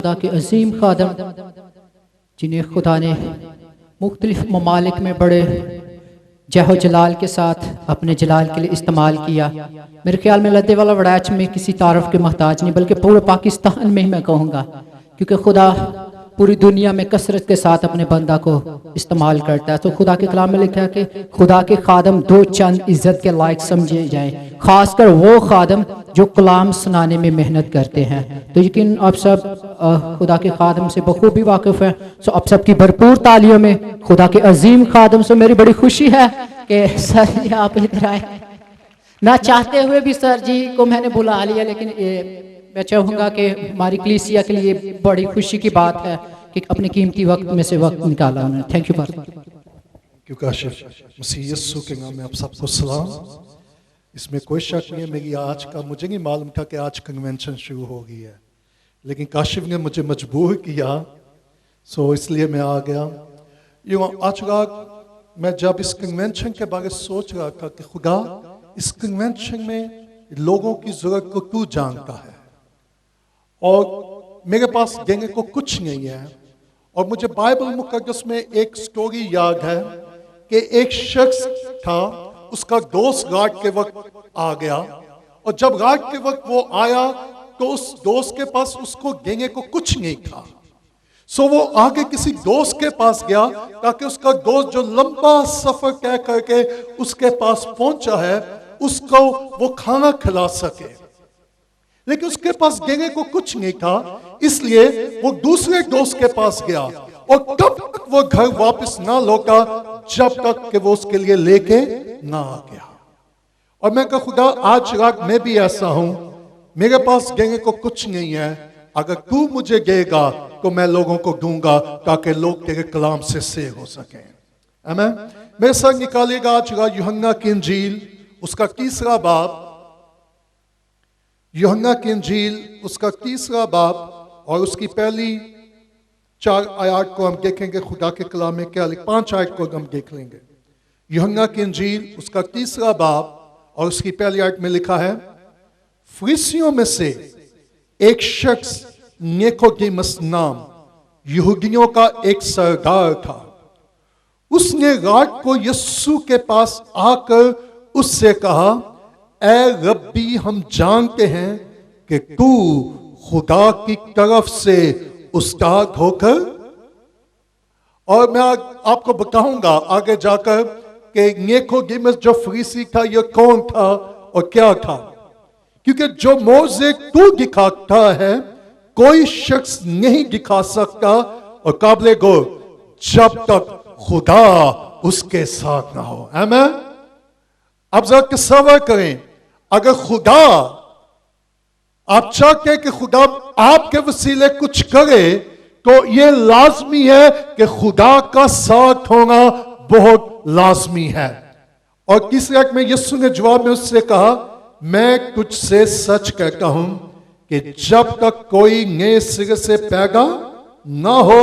खुदा के अजीम खादम जिन्हें खुदा ने मुख्तलिफ ममालिक में बड़े जहो जलाल के साथ अपने जलाल के लिए इस्तेमाल किया। मेरे ख्याल में लद्दे वाला वड़ैच में किसी तारफ़ के मोहताज नहीं, बल्कि पूरे पाकिस्तान में ही मैं कहूँगा, क्योंकि खुदा पूरी दुनिया में कसरत के साथ अपने बंदा को इस्तेमाल करता है। तो खुदा के कलाम में लिखा है कि खुदा के खादम दो चंद इज्जत के लायक समझे जाएं, खासकर वो खादम जो कलाम सुनाने में मेहनत करते हैं। तो यकीन आप सब खुदा के खादम से बखूबी वाकिफ़ हैं। सो आप सबकी भरपूर तालियों में खुदा के अजीम खादम से मेरी बड़ी खुशी है कि सर जी आप इधर आए। ना चाहते हुए भी सर जी को मैंने बुला लिया, लेकिन मैं चाहूँगा कि हमारी कलीसिया के लिए बड़ी खुशी की बात है कि अपने कीमती वक्त में से वक्त निकाला उन्होंने। थैंक यू फॉर मसीह यीशु के नाम में आप सबको सलाम। इसमें कोई शक नहीं है, मेरी आज का मुझे नहीं मालूम था कि आज कन्वेंशन शुरू हो गई है, लेकिन काशिफ ने मुझे मजबूर किया, सो इसलिए मैं आ गया। आज रात मैं जब इस कन्वेंशन के बारे में सोच रहा था कि खुदा इस कन्वेंशन में लोगों की जरूरत को तू जानता है, और मेरे पास देने को कुछ नहीं है। और मुझे बाइबल मुकद्दस में एक स्टोरी याद है कि एक शख्स था, उसका दोस्त रात के वक्त आ गया, और जब रात के वक्त वो आया तो उस दोस्त के पास उसको देने को कुछ नहीं था। सो वो आगे किसी दोस्त के पास गया ताकि उसका दोस्त जो लंबा सफर तय करके उसके पास पहुंचा है उसको वो खाना खिला सके, लेकिन उसके पास देने को कुछ नहीं था। इसलिए वो दूसरे दोस्त के पास गया, और तब तक वो घर वापस ना लौटा जब तक कि वो उसके लिए लेके ना आ गया। और मैं कहा खुदा आज रात मैं भी ऐसा हूं, मेरे पास देने को कुछ नहीं है, अगर तू मुझे देगा तो मैं लोगों को दूंगा ताकि लोग तेरे कलाम से सेव हो सकें। आमीन। मेरे साथ निकालेगा आज रात यूहन्ना की इंजील उसका 3रा बाब, यूहन्ना की इंजील उसका 3रा बाब और उसकी पहली 4 आयत को हम देखेंगे। खुदा के कलाम में क्या लिखा, 5 आयत को हम देख लेंगे। यूहन्ना की इंजील उसका 3रा बाब और उसकी पहली आयत में लिखा है, फरीसियों में से एक शख्स निकोदेमुस नाम यहूदियों का एक सरदार था। उसने रात को यीशु के पास आकर उससे कहा, ऐ रब्बी हम जानते हैं कि तू खुदा की तरफ से उस्ताद होकर, और मैं आपको बताऊंगा आगे जाकर कि निकोदेमुस जो फरीसी था ये कौन था और क्या था, क्योंकि जो मौजे तू दिखाता है कोई शख्स नहीं दिखा सकता और काबिल गौर जब तक खुदा उसके साथ ना हो। आमीन। अब जरा तसव्वुर करें, अगर खुदा आप चाहते कि खुदा आपके वसीले कुछ करे तो ये लाजमी है कि खुदा का साथ होना बहुत लाजमी है। और तीसरे आयत में यीशु ने जवाब में उससे कहा, मैं तुझसे सच कहता हूं कि जब तक कोई नए सिरे से पैदा ना हो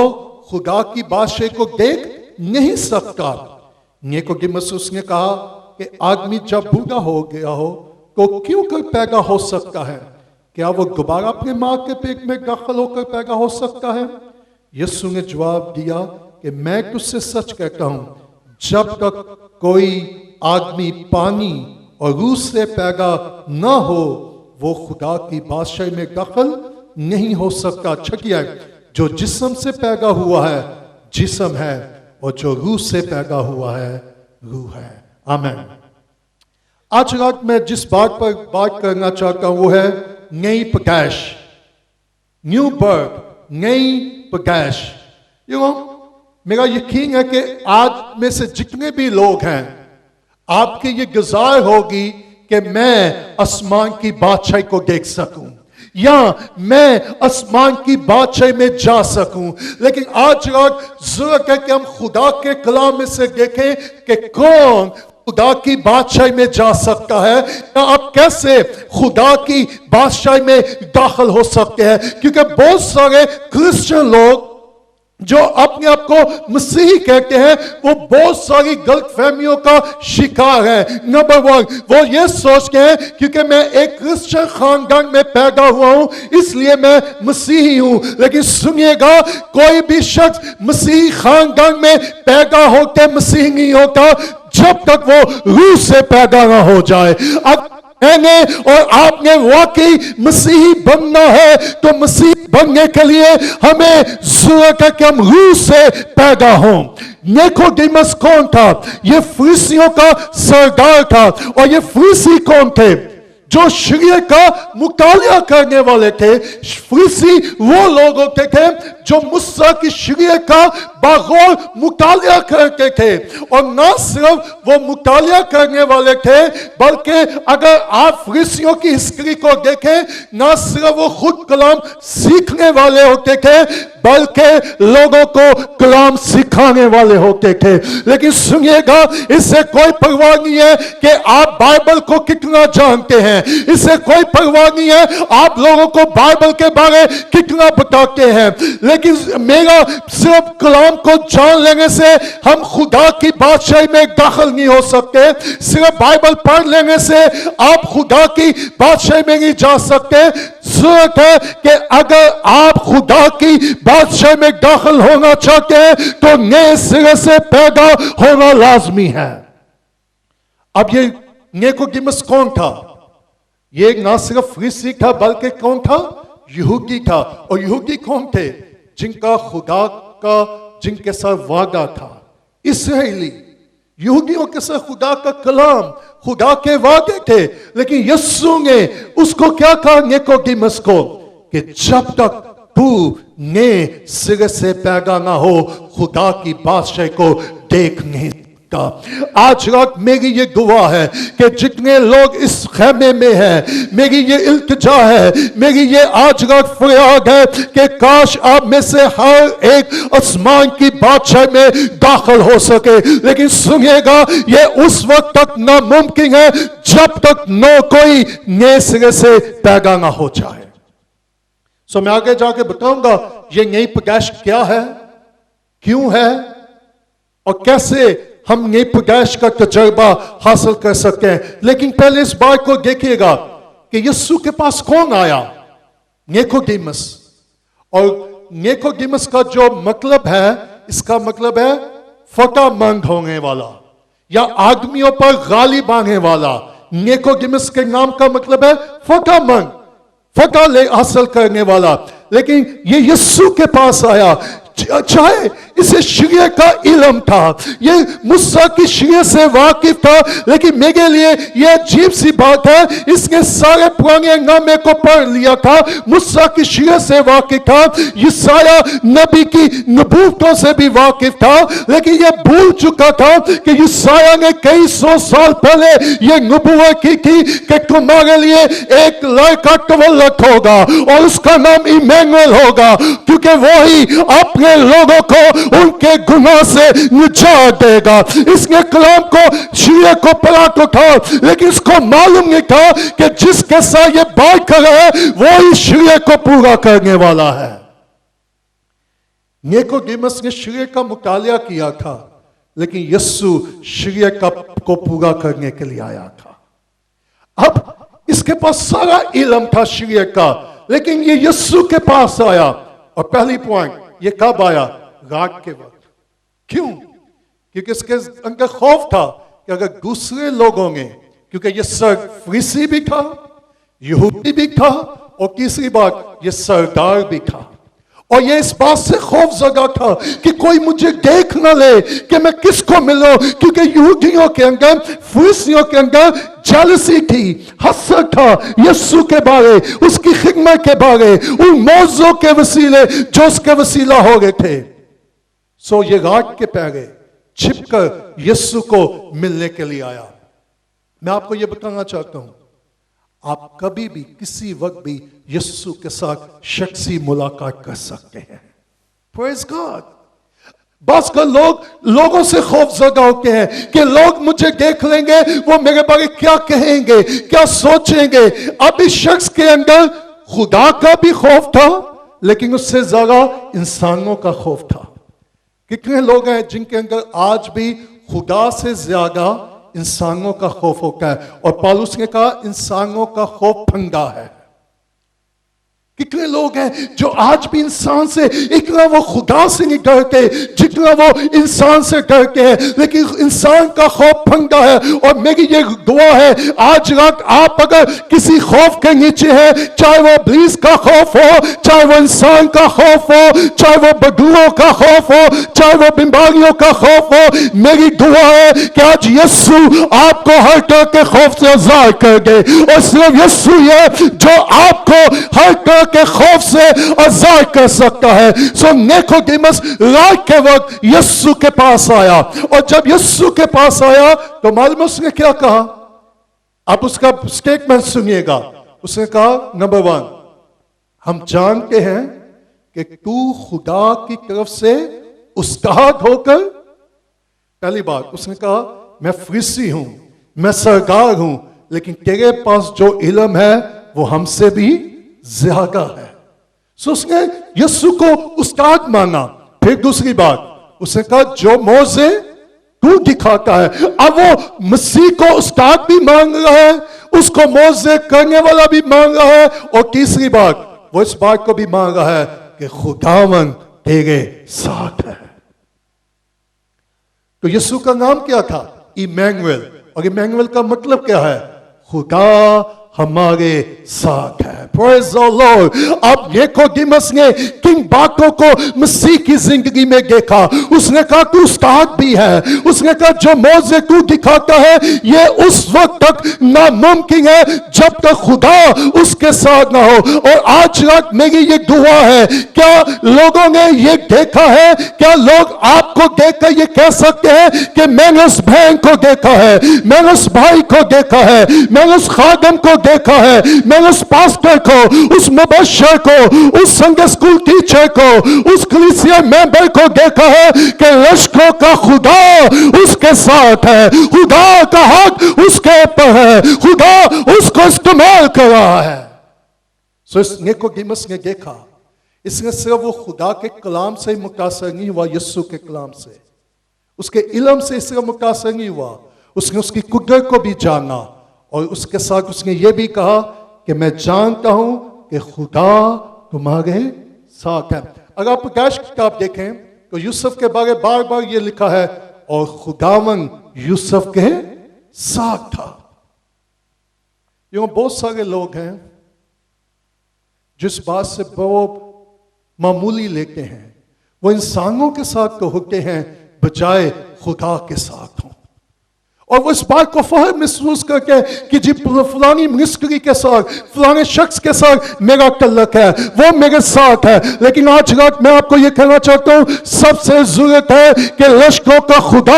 खुदा की बादशाही को देख नहीं सकता। निकोदेमुस उसने कहा कि आदमी जब बूढ़ा हो गया हो तो क्यों कर पैदा हो सकता है? क्या वो दोबारा अपने मां के पेट में दाखिल होकर पैदा हो सकता है? यीशु ने जवाब दिया कि मैं तुझसे सच कहता हूं, जब तक कोई आदमी पानी और रूह से पैदा ना हो वो खुदा की बादशाही में दाखिल नहीं हो सकता। छठिया, जो जिस्म से पैदा हुआ है जिस्म है, और जो रूह से पैदा हुआ है रूह है। आमीन। आज रात मैं जिस बात पर बात करना चाहता हूं वो है नई पैदाइश, न्यू बर्थ, नई पैदाइश। मेरा यकीन है कि आज में से जितने भी लोग हैं आपकी ये गुजार होगी कि मैं आसमान की बादशाही को देख सकूं या मैं आसमान की बादशाही में जा सकूं। लेकिन आज रात जरूरत है कि हम खुदा के कलाम में से देखें कि कौन खुदा की बादशाही में जा सकता है, या आप कैसे खुदा की बादशाही में दाखिल हो सकते हैं। क्योंकि बहुत सारे क्रिश्चियन लोग जो अपने आप को मसीही कहते हैं वो बहुत सारी गलतफहमियों का शिकार है। नंबर वन, वो ये सोचते हैं क्योंकि मैं एक क्रिश्चियन खानदान में पैदा हुआ हूं इसलिए मैं मसीही हूं। लेकिन सुनिएगा, कोई भी शख्स मसीही खानदान में पैदा होकर मसीही नहीं होता जब तक वो रूह से पैदा ना हो जाए। अब मैंने और आपने वाकई मसीही बनना है तो मसीही बनने के लिए हमें जरूरत है कि हम रूह से पैदा हों। निकोदेमुस कौन था? ये फरीसियों का सरदार था। और ये फरीसी कौन थे? जो शरीयत का मुतालिया करने वाले थे। फरीसी वो लोग होते थे जो मूसा की शरीयत का बागौर मुतालिया करते थे। और ना सिर्फ वो मुतालिया करने वाले थे बल्कि अगर आप फरीसियों की हिस्ट्री को देखें, ना सिर्फ वो खुद कलाम सीखने वाले होते थे बल्कि लोगों को कलाम सिखाने वाले होते थे। लेकिन सुनिएगा, इससे कोई परवाह नहीं है कि आप बाइबल को कितना जानते हैं, इससे कोई परवाह नहीं है आप लोगों को बाइबल के बारे कितना बताते हैं। लेकिन मेरा सिर्फ कलाम को जान लेने से हम खुदा की बादशाही में दाखिल नहीं हो सकते। सिर्फ बाइबल पढ़ लेने से आप खुदा की बादशाही में नहीं जा सकते। जरूरत है कि अगर आप खुदा की बादशाही में दाखिल होना चाहते हैं तो नए सिरे से पैदा होना लाजमी है। अब ये निकोदेमुस कौन था? ये ना सिर्फ फरीसी था बल्कि कौन था? यहूदी था। और यहूदी कौन थे? जिनका खुदा का जिनके साथ वादा था। इस्राएली यहूदियों के साथ खुदा का कलाम, खुदा के वादे थे। लेकिन यीशु ने उसको क्या कहा निकोदेमुस को कि जब तक तू नए सिरे से पैदा ना हो खुदा की बादशाही को देख नहीं सकता। आज रात मेरी ये दुआ है कि जितने लोग इस खेमे में हैं, मेरी ये इल्तिजा है, मेरी ये आज रात फरियाद है कि काश आप में से हर एक आसमान की बादशाही में दाखिल हो सके। लेकिन सुनिएगा, ये उस वक्त तक नामुमकिन है जब तक न कोई नए सिरे से पैदा ना हो जाए। सो मैं आगे जाके बताऊंगा ये नई पैदाइश क्या है, क्यों है और कैसे हम नई पैदाइश का तजुर्बा हासिल कर सकते हैं। लेकिन पहले इस बात को देखिएगा कि यीशु के पास कौन आया? निकोदेमुस। और निकोदेमुस का जो मतलब है, इसका मतलब है फटामंद होने वाला या आदमियों पर गालिब आने वाला। निकोदेमुस के नाम का मतलब है फटामंद, फटा ले हासिल करने वाला। लेकिन ये यीशु के पास आया, चाहे इसे शरीयत का इल्म था, ये मूसा की शरीयत से वाकिफ था। लेकिन मेरे लिए ये अजीब सी बात है, इसने सारे पुराने नामे को पढ़ लिया था, मूसा की शरीयत से वाकिफ था, यशायाह नबी की नबूवतों से भी वाकिफ था। लेकिन ये भूल चुका था कि यशायाह ने कई सौ साल पहले ये नबूवत की थी कि तुम्हारे लिए एक लड़का तवल्लुद होगा और उसका नाम इम्मानुएल होगा, क्योंकि वही अपने लोगों को उनके गुनाह से निजात देगा। इसने कलाम को शरीयत को पलट उठा, लेकिन इसको मालूम नहीं था कि जिसके साथ ये बात कर रहा है वो ही शरीयत को पूरा करने वाला है। निकोदेमुस ने शरीयत का मुतालिया किया था, लेकिन यीशु शरीयत को पूरा करने के लिए आया था। अब इसके पास सारा इल्म था शरीयत का, लेकिन ये यीशु के पास आया। और पहली पॉइंट, ये कब आया? रात के वक्त। क्यों? क्योंकि इसके अंदर खौफ था कि अगर दूसरे लोगों ने, क्योंकि ये फरीसी भी था, यहूदी भी था और तीसरी बात ये सरदार भी था, और ये इस बात से खौफ जगा था कि कोई मुझे देख ना ले कि मैं किसको मिलूं। क्योंकि यहूदियों के अंदर, फरीसियों के अंदर जेलसी थी, हसद था यीशु के बारे, उसकी खिदमत के बारे, उन मौजों के वसीले जो उसके वसीला हो गए थे। सो ये रात के पहरे छिपकर यीशु को मिलने के लिए आया। मैं आपको ये बताना चाहता हूं, आप कभी भी किसी वक्त भी यीशु के साथ शख्सी मुलाकात कर सकते हैं। Praise God. बस का लोगों से खौफ ज़दा होते हैं कि लोग मुझे देख लेंगे, वो मेरे बारे क्या कहेंगे, क्या सोचेंगे। अब इस शख्स के अंदर खुदा का भी खौफ था, लेकिन उससे ज्यादा इंसानों का खौफ था। कितने लोग हैं जिनके अंदर आज भी खुदा से ज्यादा इंसानों का खौफ होता है, और पौलुस ने कहा इंसानों का खौफ फंदा है। कितने लोग हैं जो आज भी इंसान से, इतना वो खुदा से नहीं डरते जितना वो इंसान से डरते हैं, लेकिन इंसान का खौफ फंदा है। और मेरी ये दुआ है आज रात आप अगर किसी खौफ के नीचे हैं, चाहे वो इब्लीस का खौफ हो, चाहे वो इंसान का खौफ हो, चाहे वो बदुओं का खौफ हो, चाहे वो बीमारियों का खौफ हो, मेरी दुआ है कि आज यीशु आपको हर तरह के खौफ से आजाद कर दे। और सिर्फ यीशु है जो आपको हर तरह के खौफ से आजाद कर सकता है। सो निकोदेमुस रात के वक्त यीशु के पास आया, और जब यीशु के पास आया तो मालूम उसने क्या कहा? आप उसका स्टेटमेंट सुनिएगा। उसने कहा नंबर 1, हम जानते हैं कि तू खुदा की तरफ से उस्ताद होकर, पहली बात उसने कहा मैं फरीसी हूं, मैं सरदार हूं, लेकिन तेरे पास जो इल्म है वो हमसे भी ज्यादा है। सो उसने यीशु को उस्ताद माना। फिर दूसरी बात उसने कहा जो मौजे तू दिखाता है, अब वो मसीह को उस्ताद भी मांग रहा है, उसको मौजे करने वाला भी मांग रहा है, और तीसरी बात वो इस बात को भी मांग रहा है कि खुदावन तेरे साथ है। तो यीशु का नाम क्या था? इमैनुएल। और इमैनुएल का मतलब क्या है? खुदा हमारे साथ है। Praise the Lord. अब निकोदेमुस ने किन बातों को मसीह की जिंदगी में देखा। उसने कहा तू उस्ताद भी है, उसने कहा जो मौजे तू दिखाता है ये उस वक्त तक नामुमकिन है जब तक खुदा उसके साथ ना हो। और आज रात मेरी ये दुआ है, क्या लोगों ने ये देखा है? क्या लोग आपको देखकर ये कह सकते हैं कि मैंने उस बहन को देखा है, मैंने उस भाई को देखा है, मैंने उस खादम को देखा है, मैंने उस पास्टर को, उस मुबश्शिर को, उस संडे स्कूल टीचर को, उस कलीसिया मेंबर को देखा है कि लश्करों का खुदा उसके साथ है, खुदा का हक उसके ऊपर है, खुदा उसको इस्तेमाल कर रहा है। सो इस निकोदेमुस ने देखा, इसने सिर्फ वो खुदा के कलाम से ही मुतासर नहीं हुआ, यीशु के कलाम से, उसके इल्म से सिर्फ मुतासर नहीं हुआ, उसने उसकी कुदरत को भी जाना। और उसके साथ उसने ये भी कहा कि मैं जानता हूं कि खुदा तुम्हारे साथ है। अगर आप प्रकाश की किताब देखें तो यूसुफ के बारे बार बार ये लिखा है और खुदावन यूसुफ के साथ था। यूं बहुत सारे लोग हैं जिस बात से बहुत मामूली लेते हैं, वो इंसानों के साथ तो होते हैं बजाय खुदा के साथ हों। और वो इस बात को फख्र महसूस करके कि जी फलानी मिनिस्ट्री के साथ, फलाने शख्स के साथ मेरा तल्लक है, वो मेरे साथ है। लेकिन आज रात मैं आपको ये कहना चाहता हूं, सबसे जरूरत है कि लश्करों का खुदा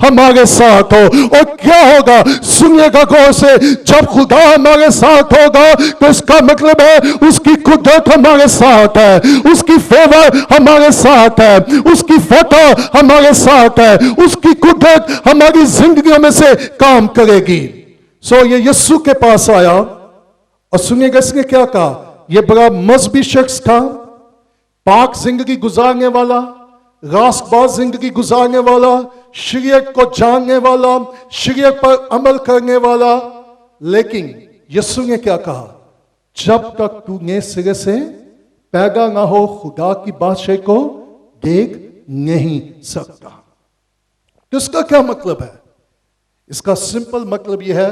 हमारे साथ हो। और क्या होगा सुनिएगा गौर से, जब खुदा हमारे साथ होगा तो इसका मतलब है उसकी कुदरत हमारे साथ है, उसकी फेवर हमारे साथ है, उसकी फतह हमारे साथ है, उसकी कुदरत हमारी जिंदगी में से काम करेगी। सो ये यीशु के पास आया और सुनिएगा इसने क्या कहा। ये बड़ा मजहबी शख्स था, पाक जिंदगी गुजारने वाला, रास्तबाज जिंदगी गुजारने वाला, शरीयत को जानने वाला, शरीयत पर अमल करने वाला। लेकिन यीशु ने क्या कहा, जब तक तू नए सिरे से पैदा ना हो खुदा की बादशाही को देख नहीं सकता। तो इसका क्या मतलब है? इसका सिंपल मतलब यह है,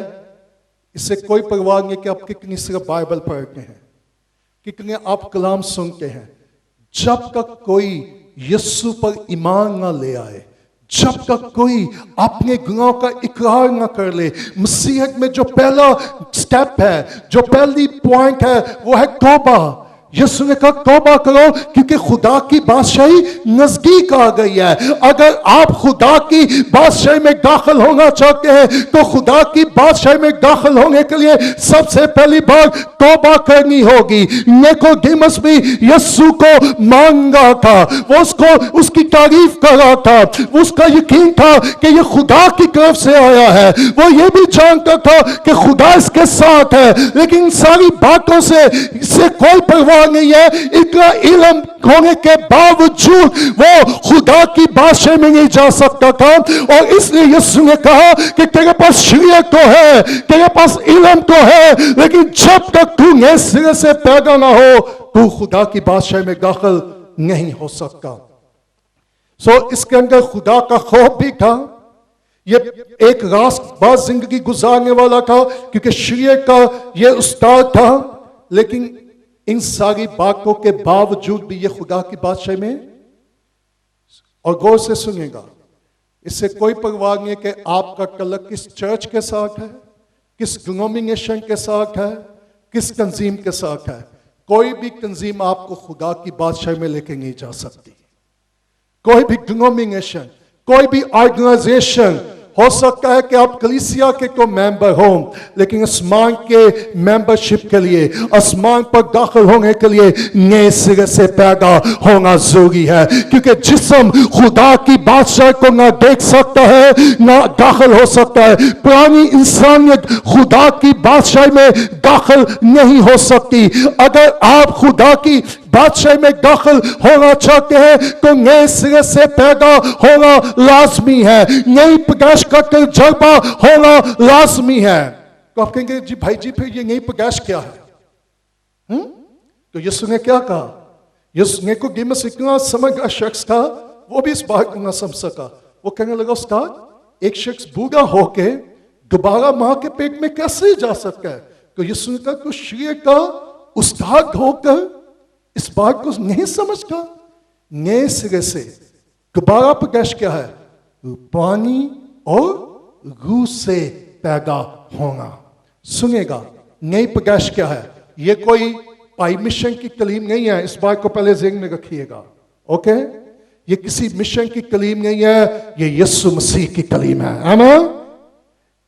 इससे कोई परवाह नहीं कि आप कितनी सिर्फ बाइबल पढ़ते हैं, कितने आप कलाम सुनते हैं, जब तक कोई यीशु पर ईमान ना ले आए, जब तक कोई अपने गुनाहों का इकरार ना कर ले। मसीहत में जो पहला स्टेप है, जो पहली पॉइंट है, वो है तौबा। यीशु ने कहा तौबा करो क्योंकि खुदा की बादशाही नजदीक आ गई है। अगर आप खुदा की बादशाही में दाखिल होना चाहते हैं तो खुदा की बादशाही में दाखिल होने के लिए सबसे पहली बात तौबा करनी होगी। निकोदेमुस भी यीशु को मांगा था, वो उसको उसकी तारीफ कर रहा था, उसका यकीन था कि ये खुदा की तरफ से आया है। वो ये भी जानता था कि खुदा इसके साथ है, लेकिन सारी बातों से इससे कोई परवाह तैयार नहीं है, इतना इल्म होने के बावजूद वो खुदा की बादशाह में नहीं जा सकता था। और इसलिए यीशु ने कहा कि तेरे पास शरीयत तो है, तेरे पास इल्म तो है, लेकिन जब तक तू नए सिरे से पैदा ना हो तू खुदा की बादशाह में दाखिल नहीं हो सकता। इसके अंदर खुदा का खौफ भी था। ये एक रास्तबाज जिंदगी गुजारने वाला था क्योंकि शरीयत का ये उस्ताद था, लेकिन इन सारी बातों के बावजूद भी ये खुदा की बादशाह में, और गौर से सुनिएगा, इससे कोई परवाह नहीं कि आपका तल्लुक किस चर्च के साथ है, किस डिनोमिनेशन के साथ है, किस तंजीम के साथ है। कोई भी तंजीम आपको खुदा की बादशाह में लेके नहीं जा सकती। कोई भी डिनोमिनेशन, कोई भी ऑर्गेनाइजेशन, हो सकता है कि आप कलीसिया के तो मेंबर हो, लेकिन आसमान के मेंबरशिप के लिए, आसमान पर दाखिल होने के लिए नए सिरे से पैदा होना जरूरी है। क्योंकि जिस्म खुदा की बादशाह को ना देख सकता है ना दाखिल हो सकता है। पुरानी इंसानियत खुदा की बादशाह में दाखिल नहीं हो सकती। अगर आप खुदा की बादशाह में दाखिल होना चाहते हैं तो नए सिरे से पैदा होना लाजमी है, नई पैदाइश का तजुर्बा होना लाजमी है। तो आप कहेंगे जी भाई जी फिर ये नई पैदाइश क्या है? तो यीशु ने क्या कहा? यीशु ने को गिमस इतना समझ शख्स था, वो भी इस बात को ना समझ सका। वो कहने लगा उस्ताद, एक शख्स बूढ़ा होके दोबारा मां के पेट में कैसे जा सकता है? तो यीशु ने कहा तो शरीयत का उस्ताद होकर इस बात को नहीं समझता। नए सिरे से दोबारा पैदाइश क्या है? पानी और रूह से पैदा होना। सुनेगा, नई पैदाइश क्या है? ये कोई पाई मिशन की तालीम नहीं है, इस बात को पहले ज़हन में रखिएगा। ओके, ये किसी मिशन की तालीम नहीं है, ये यीशु मसीह की तालीम है। आमीन।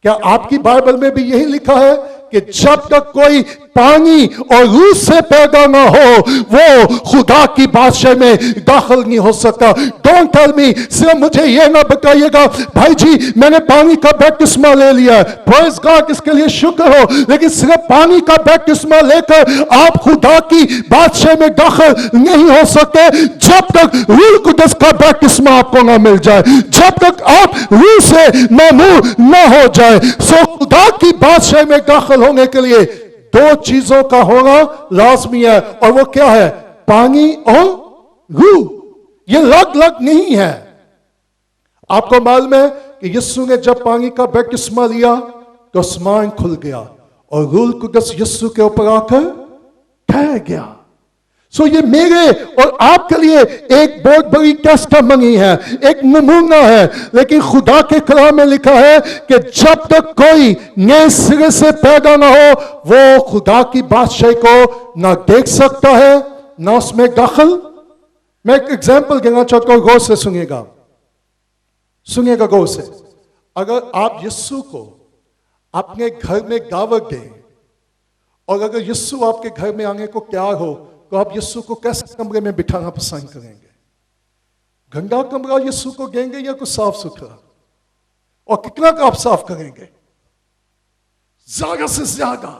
क्या आपकी बाइबल में भी यही लिखा है कि जब तक कोई पानी और रूह से पैदा ना हो वो खुदा की बादशाह में दाखिल नहीं हो सकता? डोंट टेल मी, सिर्फ मुझे ये ना बताइएगा भाई जी मैंने पानी का बपतिस्मा ले लिया, प्रेज़ गॉड, इसके लिए शुक्र हो, लेकिन सिर्फ पानी का बपतिस्मा लेकर आप खुदा की बादशाह में दाखिल नहीं हो सकते जब तक रूह कुदस का बपतिस्मा आपको ना मिल जाए, जब तक आप रूह से मामूर ना हो जाए। सो खुदा की बादशाह में दाखिल होने के लिए दो चीजों का होना लाजमी है, और वो क्या है? पानी और रूह। ये लग लग नहीं है। आपको मालूम है कि यीशु ने जब पानी का बपतिस्मा लिया तो आसमान खुल गया और रूह कुदस यीशु के ऊपर आकर ठहर गया। सो ये मेरे और आपके लिए एक बहुत बड़ी टेस्टिमनी है, एक नमूना है। लेकिन खुदा के कलाम में लिखा है कि जब तक कोई नए सिरे से पैदा ना हो वो खुदा की बादशाह को ना देख सकता है ना उसमें दाखिल। मैं एक एग्जाम्पल देना चाहता हूं, गौर से सुनिएगा, सुनिएगा गौर से। अगर आप यीशु को अपने घर में दावत दें और अगर यीशु आपके घर में आने को तैयार हो तो आप यीशु को कैसे कमरे में बिठाना पसंद करेंगे? गंदा कमरा यीशु को देंगे या कुछ साफ सुथरा? और कितना का आप साफ करेंगे? ज्यादा से ज्यादा,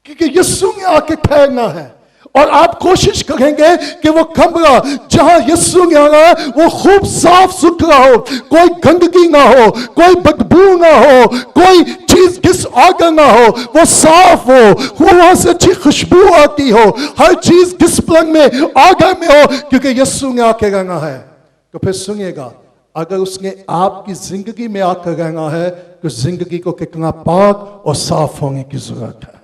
क्योंकि यीशु ने आके ठहरना है। और आप कोशिश करेंगे कि वो कमरा जहां यीशु ने आना है वो खूब साफ सुथरा हो, कोई गंदगी ना हो, कोई बदबू ना हो, कोई चीज डिसऑर्डर ना हो, वो साफ हो, वहां से अच्छी खुशबू आती हो, हर चीज डिसिप्लिन में ऑर्डर में हो, क्योंकि यीशु ने आके रहना है। तो फिर सुनिएगा, अगर उसने आपकी जिंदगी में आकर रहना है तो जिंदगी को कितना पाक और साफ होने की जरूरत है।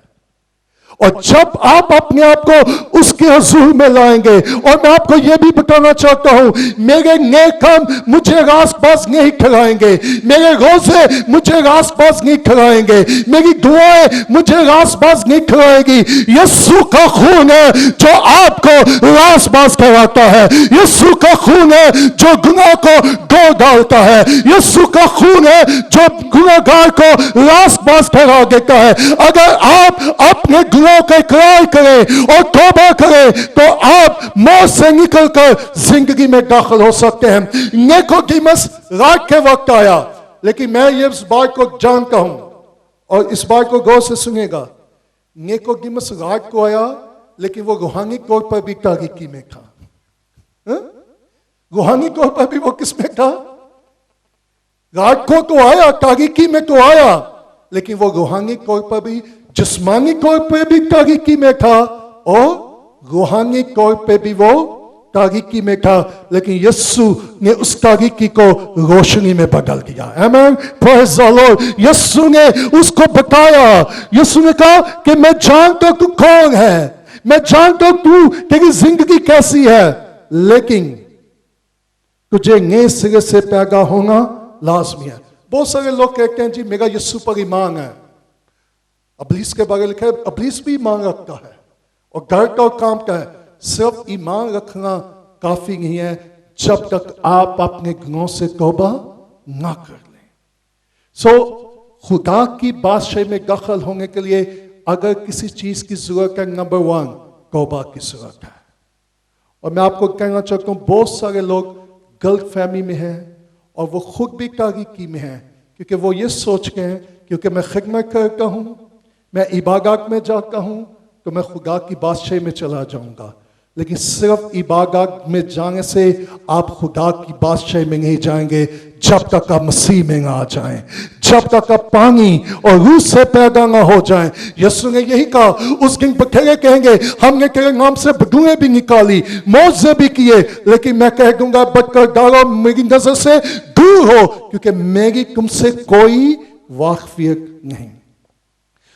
और जब आप अपने आप को उसके हुजूर में लाएंगे, और मैं आपको यह भी बताना चाहता हूं, मेरे नेक काम मुझे रास-बास नहीं ठहराएंगे, मेरे रोजे मुझे रास-बास नहीं ठहराएंगे, मेरी दुआएं मुझे रास-बास नहीं ठहराएगी। यीशु का खून है जो आपको रास-बास ठहराता है, यीशु का खून है जो गुनाह को धो डालता है, यीशु का खून है जो गुनाहगार को रास-बास ठहरा देता है। अगर आप अपने का इकरार करें और तौबा करें तो आप मौत से निकलकर जिंदगी में दाखिल हो सकते हैं। निकोदेमुस रात के वक्त आया, लेकिन मैं ये इस बात को जानता हूं और इस बात को गौर से सुनिएगा, निकोदेमुस रात को आया लेकिन वो रूहानी तौर पर भी तारीकी में था। रूहानी तौर पर भी वो किसमें था? रात को तो आया, तारीकी में तो आया, लेकिन वो रूहानी तौर पर भी, जिस्मानी तौर पर भी तारीकी में था और रूहानी तौर पर भी वो तारीकी में था। लेकिन यीशु ने उस तारीकी को रोशनी में बदल दिया। आमीन, प्रेज़ द लॉर्ड। यीशु ने उसको बताया, यीशु ने कहा कि मैं जानता हूं तू कौन है, मैं जानता हूं तू तेरी जिंदगी कैसी है, लेकिन तुझे नए सिरे से पैदा होना लाजमी है। बहुत सारे लोग कहते हैं जी मेरा यीशु पर ईमान है। अबलीस के बारे में लिखा है, अबलीस भी ईमान रखता है और घर का काम का है। सिर्फ ईमान रखना काफी नहीं है जब तक आप अपने गुनाहों से तौबा ना कर लें। सो खुदा की बादशाही में दखल होने के लिए अगर किसी चीज की जरूरत है, नंबर 1 तौबा की जरूरत है। और मैं आपको कहना चाहता हूं बहुत सारे लोग गलत फहमी में हैं और वो खुद भी तारीकी में हैं, क्योंकि वो ये सोच के हैं क्योंकि मैं खिदमत करता हूं, मैं इबादत में जाता हूं, तो मैं खुदा की बादशाही में चला जाऊंगा। लेकिन सिर्फ इबादत में जाने से आप खुदा की बादशाही में नहीं जाएंगे जब तक आप मसीह में ना आ जाएं, जब तक आप पानी और रूह से पैदा ना हो जाएं। यीशु ने यही कहा, उस दिन बखेरे कहेंगे हमने तेरे नाम से बदुएं भी निकाली, मौजे भी किए, लेकिन मैं कह दूंगा बदकर डालो, मेरी नजर से दूर हो, क्योंकि मेरी तुमसे कोई वाकफियत नहीं।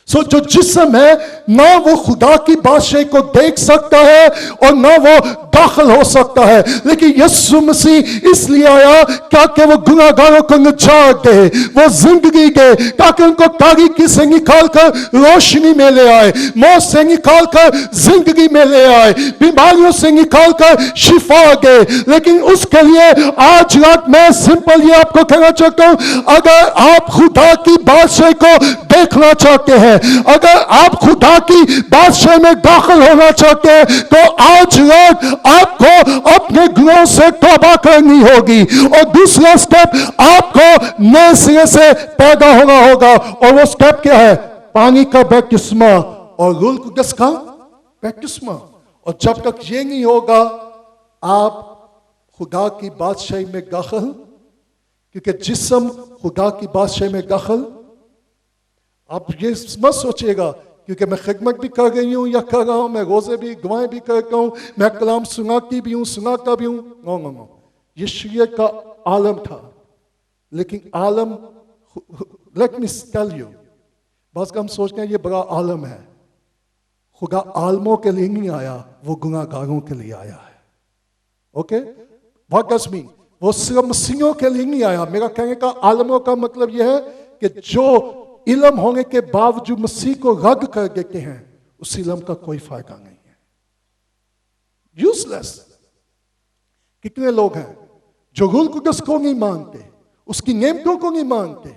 सो जो जिस्म है ना वो खुदा की बादशाही को देख सकता है और ना वो दाखिल हो सकता है, लेकिन यीशु मसीह इसलिए आया ताकि वो गुनाहगारों को निजात दे, वो जिंदगी दे, ताकि उनको तारीकी से निकालकर रोशनी में ले आए, मौत से निकालकर जिंदगी में ले आए, बीमारियों से निकालकर शिफा दे। लेकिन उसके लिए आज रात मैं सिंपल ये आपको कहना चाहता हूं, अगर आप खुदा की बादशाही को देखना चाहते हैं, अगर आप खुदा की बादशाही में दाखिल होना चाहते हैं, तो आज रात आपको अपने गुनाहों से तौबा करनी होगी और दूसरा स्टेप आपको नए सिरे से पैदा होना होगा। और वो स्टेप क्या है? पानी का बपतिस्मा और रूह कुदस का बपतिस्मा। और जब तक ये नहीं होगा आप खुदा की बादशाही में दाखिल, क्योंकि जिस्म खुदा की बादशाही में दाखिल, आप ये मत सोचिएगा क्योंकि मैं खिदमत भी कर रही हूं या कर रहा हूं, मैं रोजे भी दुआएं भी करता हूं, मैं कलाम सुनाती भी हूं, सुनाता भी हूं। नो नो नो, ये शरीयत का आलम था, लेकिन आलम, लेट मी टेल यू, बस हम सोचते हैं ये बड़ा आलम है। खुदा आलमों के लिए नहीं आया, वो गुनाहगारों के लिए आया है। Okay, what does mean? वो सिर्फ मसीहों के लिए नहीं आया। मेरा कहने का आलमों का मतलब यह है कि जो इल्म होने के बावजूद मसीह को रद्द कर देते हैं, उस इल्म का कोई फायदा नहीं है, यूजलेस। कितने लोग हैं जो रूह कुदस को नहीं मानते, उसकी नेमतों को नहीं मानते।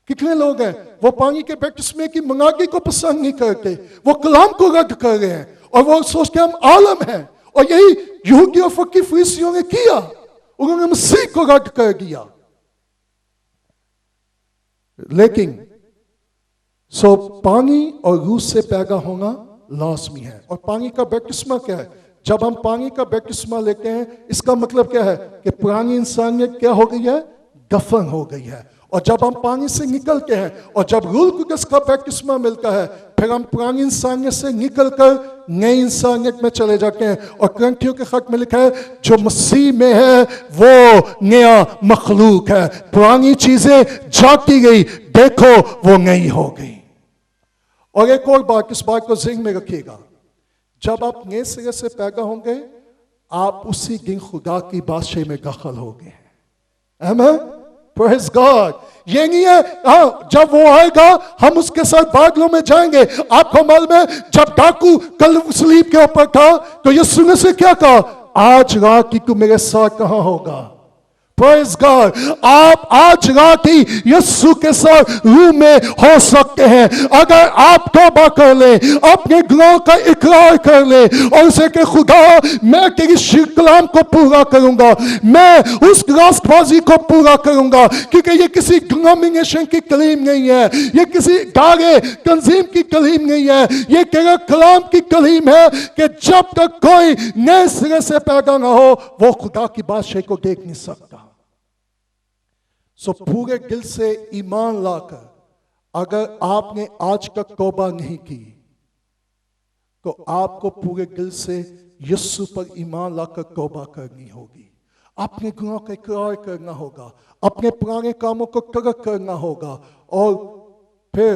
कितने लोग हैं वो पानी के बपतिस्मे की मंगागी को पसंद नहीं करते, वो कलाम को रद्द कर रहे हैं और वो सोचते हम आलम हैं। और यही यहूदी और फकीर फरीसियों ने किया, उन्होंने मसीह को रद्द कर दिया। लेकिन पानी और रूह से पैदा होना लाजमी है। और पानी का बपतिस्मा क्या है? जब हम पानी का बपतिस्मा लेते हैं, इसका मतलब क्या है कि पुरानी इंसानियत क्या हो गई है? दफन हो गई है। और जब हम पानी से निकलते हैं और जब रूह कुदस का बपतिस्मा मिलता है, फिर हम पुरानी इंसानियत से निकलकर नई इंसानियत में चले जाते हैं। और कुरिन्थियों के खत में लिखा है जो मसीह में है वो नया मखलूक है, पुरानी चीजें जाती गई, देखो वो नई हो गई। और एक और बात, इस बात को ज़हन में रखिएगा, जब आप नए सिरे से पैदा होंगे आप उसी दिन खुदा की बादशाही में दाखिल होंगे। आमीन, प्रेज़ गॉड। ये नहीं है हाँ जब वो आएगा हम उसके साथ बादलों में जाएंगे। आपको मालूम है जब डाकू कल सलीब के ऊपर था तो यीशु ने से क्या कहा? आज रात की तू मेरे साथ कहां होगा? Praise God. आप आज रात ही यीशु के साथ रूह में हो सकते हैं अगर आप तौबा कर ले, अपने गुनाहों का इकरार कर ले और उसे कि खुदा मैं तेरी शिर्क कलाम को पूरा करूंगा, मैं उस रास्तबाजी को पूरा करूंगा, क्योंकि ये किसी डिनोमिनेशन की कलीम नहीं है, ये किसी दारे तंजीम की कलीम नहीं है, ये तेरा कलाम की कलीम है कि जब तक कोई नए सिरे से पैदा ना हो वो खुदा की बादशाही को देख नहीं सकता। सो पूरे दिल से ईमान लाकर अगर आपने आज तक तौबा नहीं की तो आपको पूरे दिल से यीशु पर ईमान लाकर तौबा करनी होगी, अपने गुनाहों का इकरार करना होगा, अपने पुराने कामों को तर्क करना होगा और फिर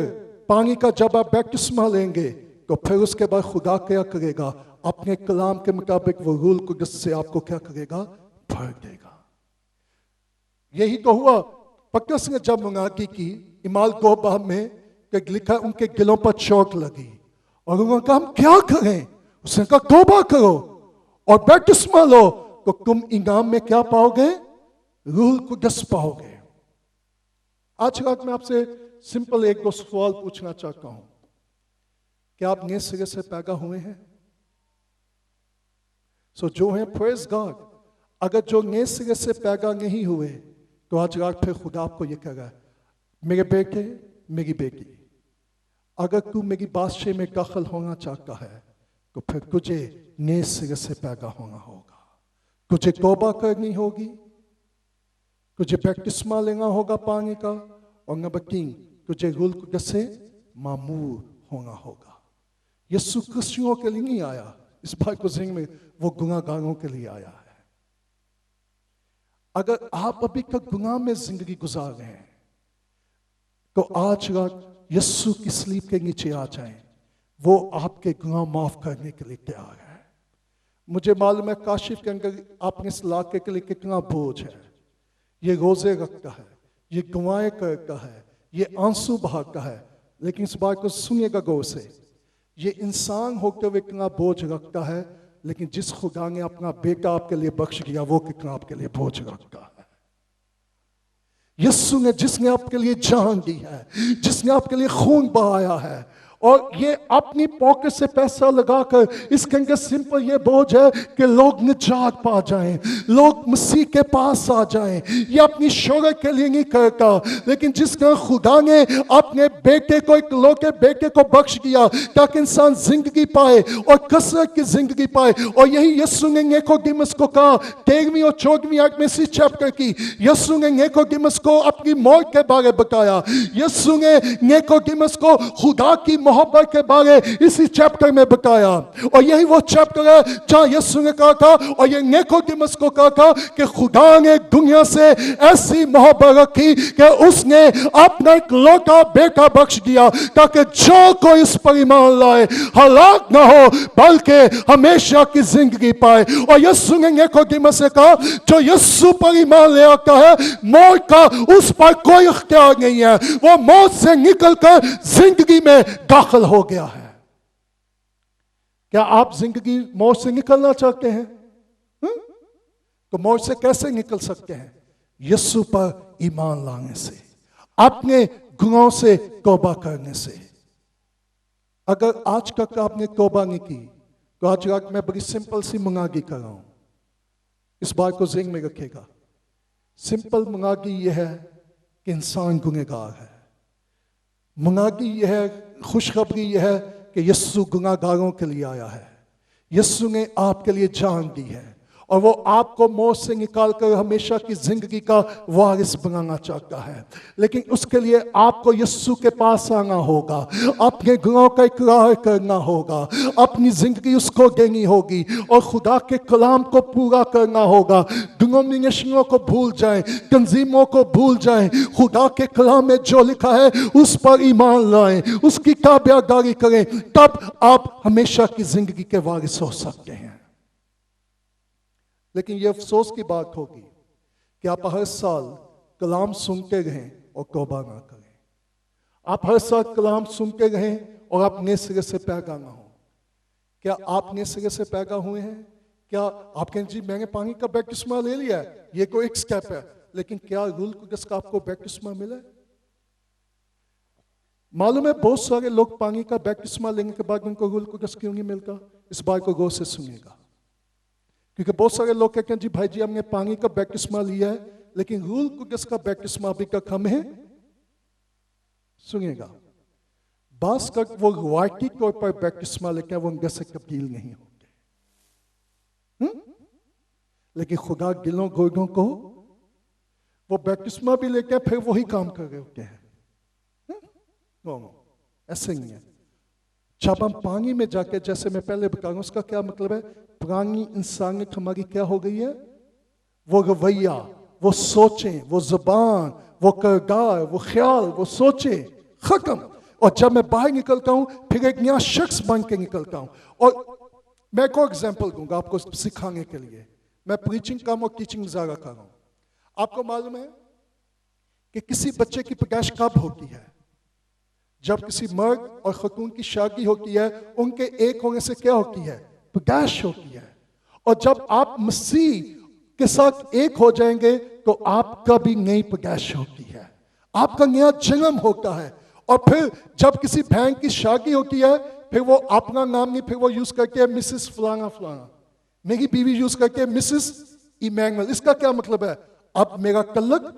पानी का जब आप बपतिस्मा लेंगे तो फिर उसके बाद खुदा क्या करेगा, अपने कलाम के मुताबिक वो रूह कुदस से आपको क्या करेगा, भर देगा। यही तो हुआ पतरस ने जब मुनादी की इमाल गोबा में कि लिखा उनके दिलों पर चोट लगी और उन्होंने कहा हम क्या करें, उसने कहा तौबा करो और बपतिस्मा लो तो तुम इनाम में क्या पाओगे, रूह कुदस पाओगे। आज रात मैं आपसे सिंपल एक दो सवाल पूछना चाहता हूं, क्या आप नए सिरे से पैदा हुए हैं? सो जो है प्रेज गॉड। अगर जो नए सिरे से पैदा नहीं हुए तो आज रात फिर खुदा आपको ये कह रहा है, मेरे बेटे मेरी बेटी, अगर तू मेरी बादशाही में दाखिल होना चाहता है तो फिर तुझे नए सिरे से पैदा होना होगा, तुझे तौबा करनी होगी, तुझे बपतिस्मा लेना होगा पानी का, और नंबर 3 तुझे रूह कुदस से मामूर होना होगा। यीशु क्रिश्चियों के लिए नहीं आया, इस बात को ज़हन में, वो गुनाहगारों के लिए आया है। अगर आप अभी तक गुनाह में जिंदगी गुजार रहे हैं तो आज रात यीशु की सलीब के नीचे आ जाएं, वो आपके गुनाह माफ करने के लिए तैयार है। मुझे मालूम है काशिफ के अंदर अपने इस इलाके के लिए कितना बोझ है, ये रोजे रखता है, ये दुआएं करता है, ये आंसू बहाता है, लेकिन इस बात को सुनिएगा गौर से, ये इंसान होते हुए कितना बोझ रखता है, लेकिन जिस खुदा ने अपना बेटा आपके लिए बख्श दिया वो कितना आपके लिए बोझ रखता है। यीशु ने जिसने आपके लिए जान दी है, जिसने आपके लिए खून बहाया है और ये अपनी पॉकेट से पैसा लगाकर, इसके अंदर सिंपल ये बोझ है कि लोग निजात पा जाएं, लोग मसीह के पास आ जाएं। ये अपनी शोहरत के लिए नहीं करता, लेकिन जिसका खुदा ने अपने बेटे को, एक लौटे बेटे को बख्श दिया ताकि इंसान जिंदगी पाए और कसरत की जिंदगी पाए। और यही यीशु ने निकोदेमुस को कहा 13वीं और 14वीं आयत में इसी चैप्टर की, यीशु ने निकोदेमुस को अपनी मौत के बारे बताया, यीशु ने निकोदेमुस को खुदा की मोहब्बत के बारे इसी चैप्टर में बताया। और यही वो चैप्टर है जहां यीशु ने कहा था और ये निकोदेमुस को कहा था कि खुदा ने दुनिया से ऐसी मोहब्बत रखी कि उसने अपना एक लौटा बेटा बख्श दिया ताकि जो कोई इस पर ईमान लाए हलाक ना हो बल्कि हमेशा की जिंदगी पाए। और यीशु ने निकोदेमुस से कहा जो यीशु पर ईमान ले आता है मौत का उस पर कोई इख्तियार नहीं है, वो मौत से निकलकर जिंदगी में दाखिल हो गया है। क्या आप जिंदगी मौत से निकलना चाहते हैं? तो मौत से कैसे निकल सकते हैं? यीशु पर ईमान लाने से, अपने गुनाहों से तौबा करने से। अगर आज तक आपने तौबा नहीं की तो आज रात मैं बड़ी सिंपल सी मुनादी कर रहा हूं, इस बात को ज़हन में रखिएगा। सिंपल मुनादी यह है कि इंसान गुनहगार है। मुनादी यह है, खुशखबरी यह है कि यीशु गुनाहगारों के लिए आया है। यीशु ने आपके लिए जान दी है और वो आपको मौत से निकालकर हमेशा की जिंदगी का वारिस बनाना चाहता है। लेकिन उसके लिए आपको यीशु के पास आना होगा, अपने गुनाहों का इकरार करना होगा, अपनी जिंदगी उसको देनी होगी और खुदा के कलाम को पूरा करना होगा। डिनोमिनेशनों को भूल जाएं, तंजीमों को भूल जाएं, खुदा के कलाम में जो लिखा है उस पर ईमान लाएं, उसकी ताबेदारी करें, तब आप हमेशा की जिंदगी के वारिस हो सकते हैं। लेकिन यह अफसोस की बात होगी कि आप हर साल कलाम सुनते रहें और तौबा ना करें। आप हर साल कलाम सुनते रहें और आप नए सिरे से पैदा ना हो। क्या आप नए सिरे से पैदा हुए हैं? क्या आप कहें जी मैंने पानी का बपतिस्मा ले लिया है, ये कोई एक स्टेप है, लेकिन क्या रूल कुदस का आपको बपतिस्मा मिला है? मालूम है बहुत सारे लोग पानी का बपतिस्मा लेने के बाद उनको रूल कुदस क्यों नहीं मिलता? इस बात को गौर से सुनिएगा, क्योंकि बहुत सारे लोग कहते हैं जी भाई जी हमने पानी का बपतिस्मा लिया है, लेकिन रूल कुदस का बपतिस्मा अभी तक हमें, सुनिएगा, बास का वो रवायती तौर पर बपतिस्मा लेकर वो अंदर से तब्दील नहीं होते, लेकिन खुदा दिलों गोदों को वो बपतिस्मा भी लेकर फिर वही काम कर रहे होते हैं। ऐसे नहीं है। जब हम पानी में जाके, जैसे मैं पहले बता रहा हूं, उसका क्या मतलब है? पुरानी इंसानियत हमारी क्या हो गई है? वो रवैया, वो सोचें, वो जुबान, वो किरदार, वो ख्याल, वो सोचे खत्म। और जब मैं बाहर निकलता हूं फिर एक नया शख्स बन के निकलता हूं। और मैं एक और एग्जाम्पल दूंगा आपको सिखाने के लिए। मैं प्रीचिंग काम और टीचिंग ज़्यादा कर रहा हूं। आपको मालूम है कि किसी बच्चे की पैदाइश कब होती है? जब किसी मर्द और खतून की शादी होती है, उनके एक होने से क्या होती है? पैदाइश होती है। और जब आप मसीह के साथ एक हो जाएंगे तो आपका भी नई पैदाइश होती है, आपका नया जन्म होता है। और फिर जब किसी बहन की शादी होती है, फिर वो अपना नाम नहीं, फिर वो यूज करके है मिसेस फलाना फलाना। मेरी बीवी यूज करके मिसेस इमैनुअल। इसका क्या मतलब है? अब मेरा तल्लक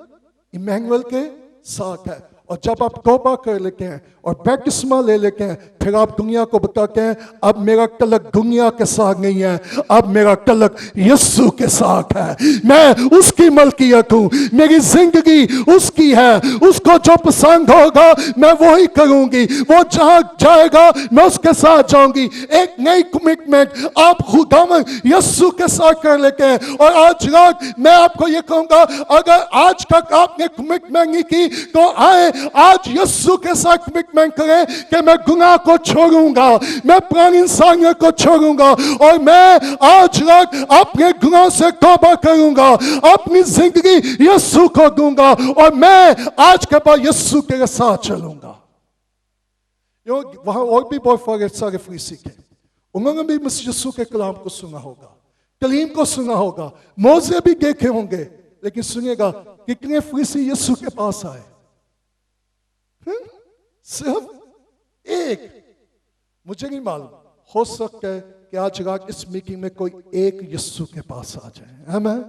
इमैनुअल के साथ है। और जब आप तौबा कर लेते हैं और बपतिस्मा ले लेते हैं, फिर आप दुनिया को बताते हैं अब मेरा तल्लक दुनिया के साथ नहीं है, अब मेरा तल्लक यीशु के साथ है। मैं उसकी मलकियत हूं, मेरी जिंदगी उसकी है, उसको जो पसंद होगा मैं वही करूंगी, वो जहां जाएगा मैं उसके साथ जाऊंगी। एक नई कमिटमेंट आप खुदावन यीशु के साथ कर लेते हैं। और आज रात मैं आपको ये कहूंगा, अगर आज तक आपने कमिटमेंट नहीं की तो आए आज यीशु के साथ कमिटमेंट करें कि मैं गुनाह को छोड़ूंगा, मैं पुरानी इंसानियत को छोड़ूंगा और मैं आज रात अपने गुनाह से तौबा करूंगा, अपनी जिंदगी यीशु को दूंगा और मैं आज के बाद यीशु के साथ चलूंगा। वहां और भी बहुत सारे फरीसी थे, उन्होंने भी यीशु के कलाम को सुना होगा, कलीम को सुना होगा, मौजे भी देखे होंगे, लेकिन सुनिएगा कितने फरीसी यीशु के पास आए? सिर्फ एक। मुझे नहीं मालूम, हो सकता है कि आज रात इस मीटिंग में कोई एक यीशु के पास आ जाए। आमीन।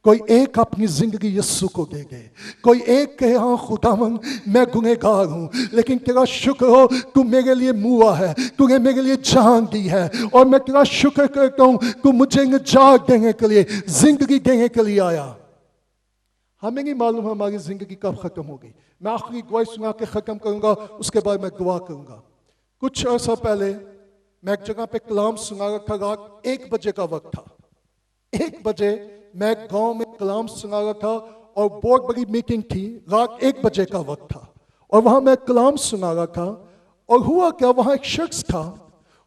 कोई एक अपनी जिंदगी यीशु को दे गए, कोई एक कहे हाँ खुदावन मैं गुनहगार हूं, लेकिन तेरा शुक्र हो तू मेरे लिए मुआ है, तूने मेरे लिए जान दी है और मैं तेरा शुक्र करता हूं तू मुझे निजात देने के लिए, जिंदगी देने के लिए आया। हमें नहीं मालूम हमारी जिंदगी कब खत्म होगी। मैं आखिरी गवाही सुना के खत्म करूंगा, उसके बाद मैं दुआ करूंगा। कुछ अर्सा पहले मैं एक जगह पे कलाम सुना रहा था, रात 1 बजे का वक्त था। 1 बजे मैं गांव में कलाम सुना रहा था और बहुत बड़ी मीटिंग थी, रात 1 बजे का वक्त था और वहां मैं कलाम सुना रहा था। और हुआ क्या, वहां एक शख्स था,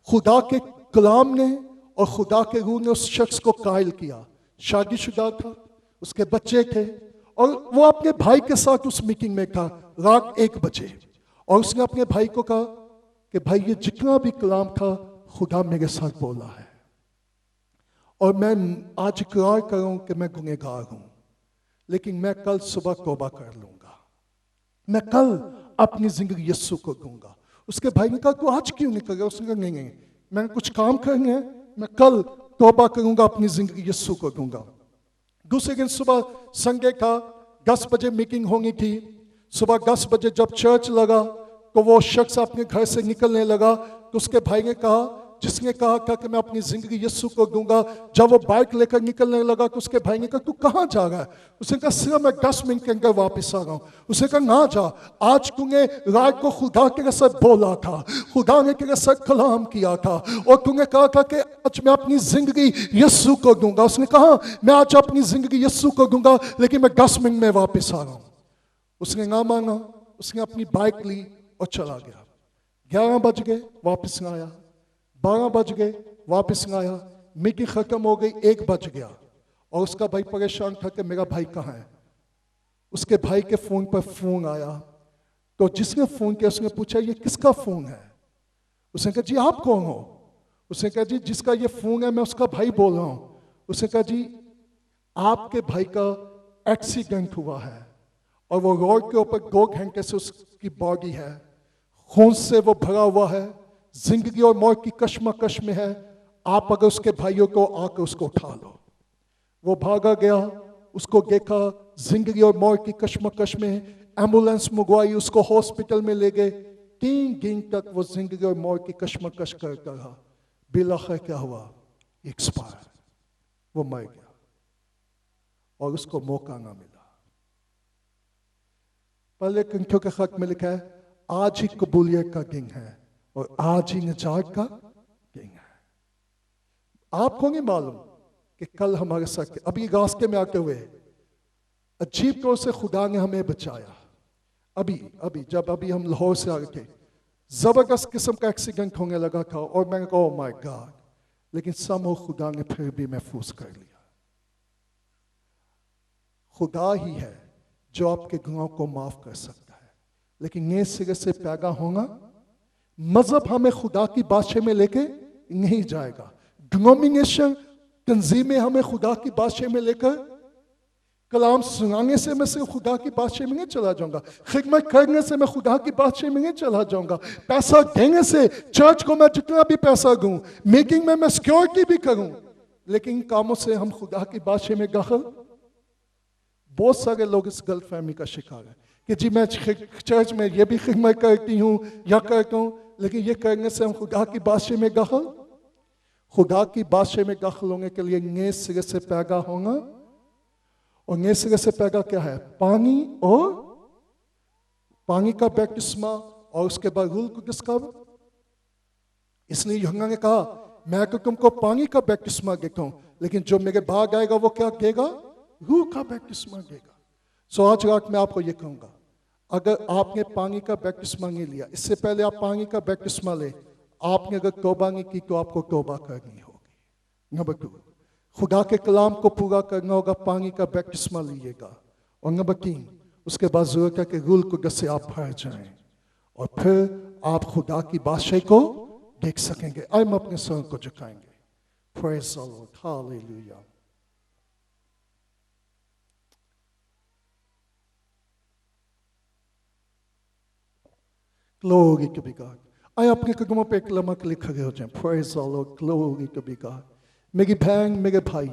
खुदा के कलाम ने और खुदा के रूह ने उस शख्स को कायल किया। शादीशुदा था, उसके बच्चे थे और वो अपने भाई के साथ उस मीटिंग में था रात 1 बजे। और उसने अपने भाई को कहा कि भाई ये जितना भी कलाम था खुदा मेरे साथ बोला है और मैं आज इकरार कर रहा हूं कि मैं गुनहगार हूं, लेकिन मैं कल सुबह तौबा कर लूंगा, मैं कल अपनी जिंदगी यीशु को दूंगा। उसके भाई ने कहा तू आज क्यों नहीं कर रहा? उसने कहा नहीं, मैंने कुछ काम करने हैं, मैं कल तौबा करूंगा, अपनी जिंदगी यीशु को दूंगा। दूसरे दिन सुबह संडे था, 10 बजे मीटिंग होनी थी। सुबह 10 बजे जब चर्च लगा तो वो शख्स अपने घर से निकलने लगा तो उसके भाई ने कहा, जिसने कहा था कि मैं अपनी जिंदगी यीशु को दूंगा, जब वो बाइक लेकर निकलने लगा तो उसके भाई ने कहा तू कहाँ जा रहा है? उसने कहा सिर्फ मैं 10 मिनट के अंदर वापस आ रहा हूँ। उसने कहा ना जा, आज तूने रात को खुदा के साथ बोला था, खुदा ने तेरे साथ कलाम किया था और तूने कहा था कि आज मैं अपनी जिंदगी यीशु को दूंगा। उसने कहा मैं आज अपनी जिंदगी यीशु को दूंगा, लेकिन मैं 10 मिनट में वापस आ रहा हूँ। उसने ना माना, उसने अपनी बाइक ली और चला गया। 11 बज गए, वापस ना आया। 12 बज गए, वापस ना आया। मीटिंग खत्म हो गई, 1 बज गया और उसका भाई परेशान था कि मेरा भाई कहाँ है। उसके भाई के फोन पर फोन आया तो जिसने फोन किया उसने पूछा ये किसका फोन है? उसने कहा जी आप कौन हो? उसने कहा जी जिसका ये फोन है मैं उसका भाई बोल रहा हूँ। उसने कहा जी आपके भाई का एक्सीडेंट हुआ है और वो रोड के ऊपर 2 घंटे से उसकी बॉडी है, खून से वो भरा हुआ है, जिंदगी और मौत की कश्मकश में है, आप अगर उसके भाइयों को आकर उसको उठा लो। वो भागा गया, उसको देखा, जिंदगी और मौत की कश्मकश में, एम्बुलेंस मंगवाई, उसको हॉस्पिटल में ले गए। 3 दिन तक वो जिंदगी और मौत की कश्मकश करता रहा। बिलाखिर क्या हुआ? एक्सपायर, वो मर गया और उसको मौका ना मिला। पहले कंठों के खत में लिखा है आज ही कबूलियत का दिन है और आज ही निजात का दिन है। आपको नहीं मालूम कि कल हमारे साथ, अभी रास्ते में आते हुए अजीब तौर से खुदा ने हमें बचाया। अभी जब हम लाहौर से आ रहे थे, जबरदस्त किस्म का एक्सीडेंट होने लगा था और मैंने कहा ओह माय गॉड, लेकिन समो खुदा ने फिर भी महफूज कर लिया। खुदा ही है जो आपके गुनाहों को माफ कर सकता है, लेकिन ये सिरे से पैदा होना, मजहब हमें खुदा की बादशाह में लेके नहीं जाएगा। डिनोमिनेशन तंजीमें हमें खुदा की बादशाह में लेकर, कलाम सुनाने से मैं सिर्फ खुदा की बादशाह में नहीं चला जाऊंगा, खिदमत करने से मैं खुदा की बादशाह में नहीं चला जाऊंगा, पैसा देने से, चर्च को मैं जितना भी पैसा दूं, मीटिंग में मैं सिक्योरिटी भी करूं, लेकिन इन कामों से हम खुदा की बादशाह में दाखिल। बहुत सारे लोग इस गलत फहमी का शिकार है कि जी मैं चर्च में ये भी खिदमत करती हूँ या करता हूँ, लेकिन ये करने से हम खुदा की बादशाह में दाखिल। खुदा की बादशाह में दाखिल होने के लिए नए सिरे से पैदा होना, और नए सिरे से पैदा क्या है? पानी का बैप्टिस्मा और उसके बाद रूह कुदस का। इसलिए यूहन्ना ने कहा मैं तो तुमको पानी का बैप्टिस्मा देता हूं, लेकिन जो मेरे बाद आएगा वो क्या देगा? रूह का बैप्टिस्मा देगा। सो आज रात मैं आपको ये कहूंगा, अगर आपने पानी का बैप्टिस्मा नहीं लिया, इससे पहले आप पानी का बैप्टिस्मा ले, आपने अगर तौबा नहीं की तो आपको तौबा करनी होगी। नंबर 2, खुदा के कलाम को पूरा करना होगा, पानी का बैप्टिस्मा लीजिएगा। और नंबर 3, उसके बाद जरूरत है कि रूह कुदस से आप भर जाएं और फिर आप खुदा की बादशाही को देख सकेंगे। आइए हम अपने सर को झुकाएंगे। Praise the lord, hallelujah. Glory to be God. आइए अपने कदमों पे एक लम्हा के लिए खड़े हो जाएं। Praise the Lord, glory to be God. मेरी बहन, मेरे भाई,